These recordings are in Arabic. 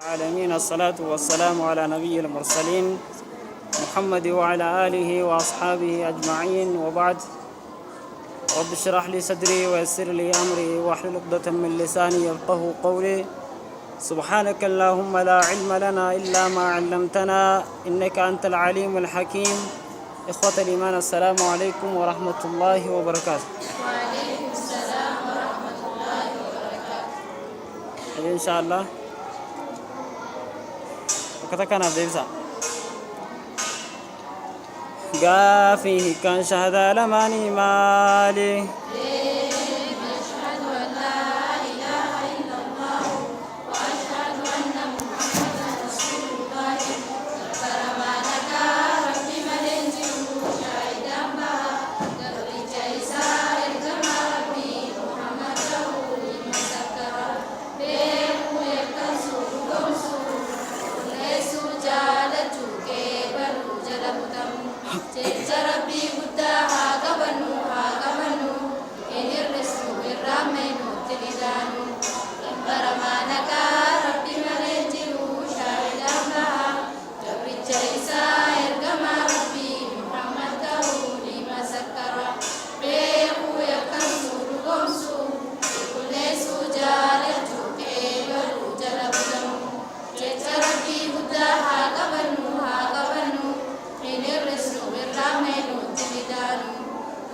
العالمين. الصلاة والسلام على نبي المرسلين محمد وعلى آله وأصحابه أجمعين، وبعد. رب اشرح لي صدري ويسر لي أمري واحلل عقدة من لساني يفقهوا قولي. سبحانك اللهم لا علم لنا إلا ما علمتنا إنك أنت العليم الحكيم. إخوة الإيمان، السلام عليكم ورحمة الله وبركاته. وعليكم السلام ورحمة الله وبركاته. إن شاء الله وكتكنا ديبسا قافيه كان شهد لماني مالي نشهد أن لا إله إلا الله وأشهد أن محمدا رسول الله. فرمانك رب ملنجي شاهدا بها قبل جيسار كما ربي محمد رولي مسكر بيرو يكسو قمسو ليسو جالتو كيبرو جلبتم ربي قدها قبنو قبنو إن الرسو الرامينو تلدانو برمانك ربي ملنجلو شاهدا بها قبل جيسا إرقما ربي محمد تهولي مسكر بيقو يكنسو لقمسو كل سجالتو كيبرو جلبتم ربي قدها قبنو قبنو إن الرسو الرامينو تلدانو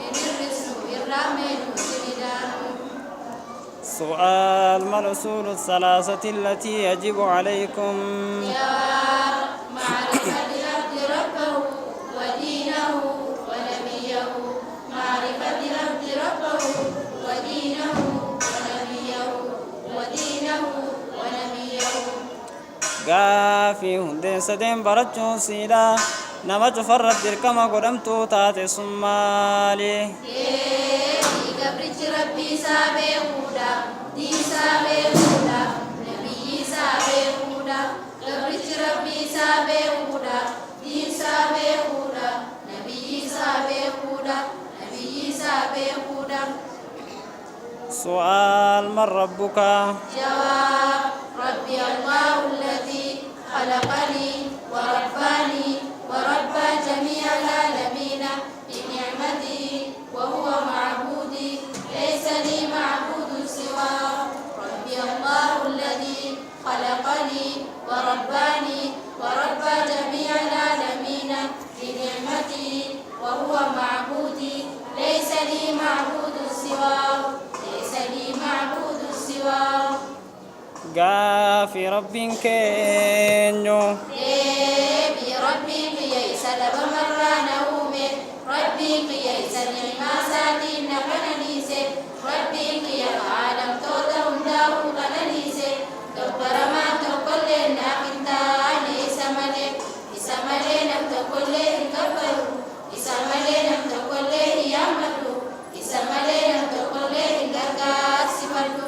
إن الرسو الرامينو تلدانو. سؤال: ما الأصول الثلاثة التي يجب عليكم؟ جواب: معرفة العبد ربه ودينه ونبيه. معرفة العبد ربه ودينه ونبيه ودينه ونبيه. قافي هندين سدين برجو سيدا نما جفرت دركما قدمتو تاتي سمالي قبرج ربي سابي هودا دين سابي هودا نبي سابي هودا. قبرج ربي سابي هودا دين سابي هودا نبي سابي هودا نبي سابي هودا. سؤال: من ربك؟ جواب: ربي الله الذي خلقني ورباني وربى جميع العالمين بنعمته وهو معبودي ليس لي معبود سواه. ربي الله الذي خلقني ورباني وربى جميع العالمين بنعمته وهو معبودي ليس لي معبود سواه. ليس لي معبود سواه. قافي رب كينيو Deebi rabbiin kiyya isa daba marraa na uume. Rabbiin kiyya isa ni'imaa isaatiin na qananiise. Rabbiin kiyya aadamtoota hundaa'uu qananiise. Gabbaramaan tokkollee naaf hin taane isa malee nam tokkollee hin gabbaru. Isa malee nam tokkollee hin yaammatu. Isa malee nam tokkollee hin gargaarsifadhu.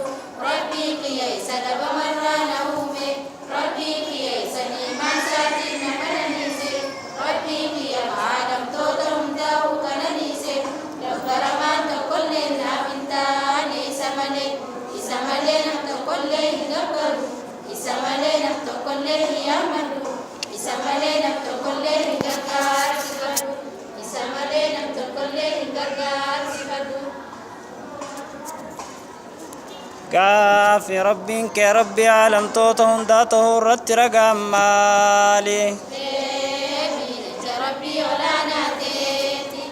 Rabbiin kiyya isa daba marraa na uume. Rabbiin kiyya isa ni'imaa isaatiin na qananiise. Rabbiin kiyya aadamtoota hundaa'uu qananiise. Gabbaramaan tokkollee naaf hin taane isa malee nam tokkollee hin gabbaru. Isa malee nam tokkollee hin yaammatu. Isa malee nam tokkollee hin gargaarsifadhu. Isa malee nam tokkollee hin gargaarsifadhu. قافي رب كربي عالم توته هنداته رت رقم مالي ربي ولا ناتيتي.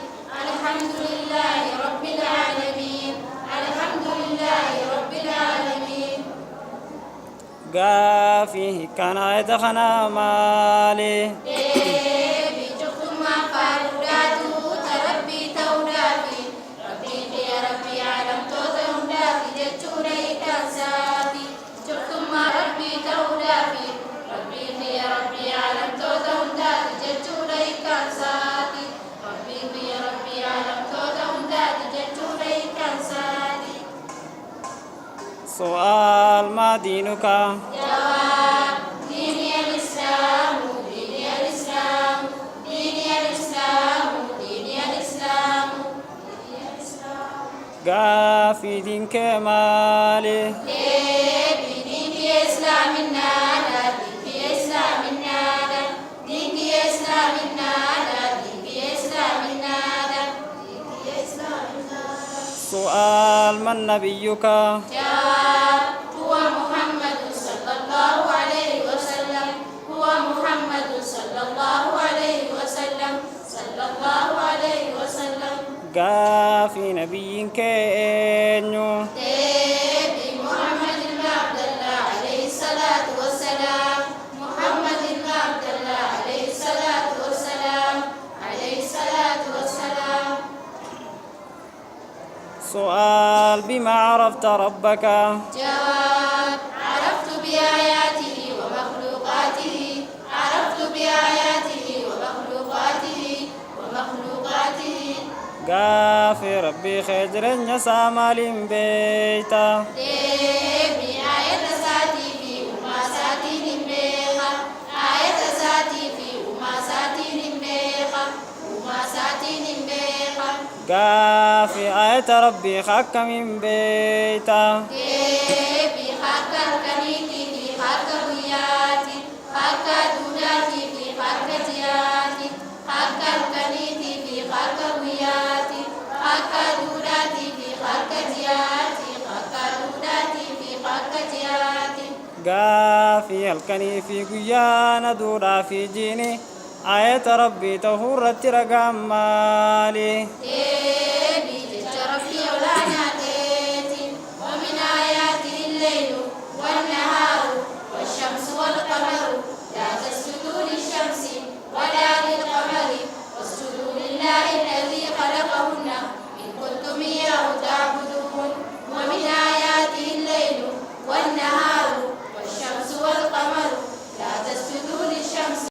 الحمد لله رب العالمين. الحمد لله رب العالمين. قافي كان يدخنا مالي Deebi cuftummaa faaruudhaatu tarabbii ta'uudhaafi. Rabbiin kiyya rabbii aadamtoota hundaafi jechuudha hiikkaansaati. Cuftummaa rabbii ta'uudhaafi. Rabbiin kiyya rabbii aadamtoota hundaafi jechuudha hiikkaansaati. Rabbiin kiyya rabbii aadamtoota hundaafi jechuudha hiikkaansaati. سؤال: ما دينك؟ جواب: ديني الإسلام ديني الإسلام ديني الإسلام ديني الإسلام ديني الإسلام. قافي دين كمالي Deebi diinii islaaminaa من نبيك؟ جواب: هو محمد صلى الله عليه وسلم. هو محمد صلى الله عليه وسلم. صلى الله عليه وسلم. قافي نبي كينيو؟ نبي محمد بن عبد الله عليه الصلاة والسلام. محمد بن عبد الله عليه الصلاة والسلام. عليه الصلاة والسلام. سؤال: بما عرفت ربك؟ جواب: عرفت بآياته ومخلوقاته. عرفت بآياته ومخلوقاته ومخلوقاته. قافي ربي خجرن يسامال بيتا؟ دبي آية ساتي في أما ساتي نمبيخا. آية ساتي في أما ساتي نمبيخا. أما ساتي نمبيخا. قافي آية ربي خاك من بيتا؟ دبي خاك الكنيتي في خاك وياتي. خاك دوداتي في خاك جياتي. خاك الكنيتي في خاك وياتي. خاك دوداتي في خاك جياتي. خاك دوداتي في خاك جياتي. قافي الكني في قيانا دورا في جيني آية ربي تهورت رقم مالي.